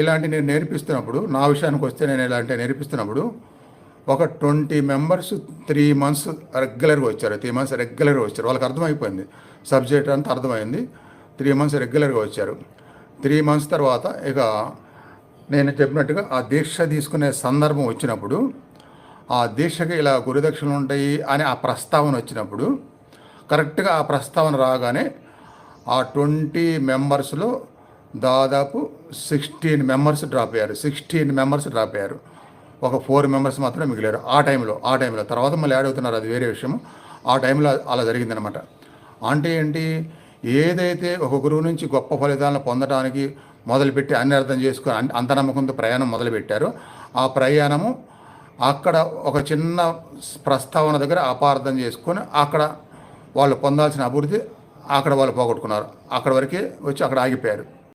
ఇలాంటి నేను నేర్పిస్తున్నప్పుడు, నా విషయానికి వస్తే నేను ఇలాంటి నేర్పిస్తున్నప్పుడు ఒక 20 మెంబర్స్ 3 మంత్స్ రెగ్యులర్గా వచ్చారు. 3 మంత్స్ రెగ్యులర్గా వచ్చారు. వాళ్ళకి అర్థమైపోయింది, సబ్జెక్ట్ అంతా అర్థమైంది. 3 మంత్స్ రెగ్యులర్గా వచ్చారు. 3 మంత్స్ తర్వాత ఇక నేను చెప్పినట్టుగా ఆ దీక్ష తీసుకునే సందర్భం వచ్చినప్పుడు, ఆ దీక్షకి ఇలా గురుదక్షిణలు ఉంటాయి అని ఆ ప్రస్తావన వచ్చినప్పుడు, కరెక్ట్గా ఆ ప్రస్తావన రాగానే ఆ 20 మెంబర్స్లో దాదాపు 16 మెంబర్స్ డ్రాప్ అయ్యారు. 16 మెంబర్స్ డ్రాప్ అయ్యారు. ఒక 4 మెంబర్స్ మాత్రమే మిగిలారు ఆ టైంలో. తర్వాత మళ్ళీ యాడ్ అవుతున్నారు, అది వేరే విషయం. ఆ టైంలో అలా జరిగిందనమాట. అంటే ఏంటి, ఏదైతే ఒక గురువు నుంచి గొప్ప ఫలితాలను పొందడానికి మొదలుపెట్టి అన్ని అర్థం చేసుకొని అంత నమ్మకంతో ప్రయాణం మొదలుపెట్టారో, ఆ ప్రయాణము అక్కడ ఒక చిన్న ప్రస్తావన దగ్గర అపార్థం చేసుకొని వాళ్ళు పొందాల్సిన అభివృద్ధి వాళ్ళు పోగొట్టుకున్నారు. అక్కడ వరకే వచ్చి అక్కడ ఆగిపోయారు.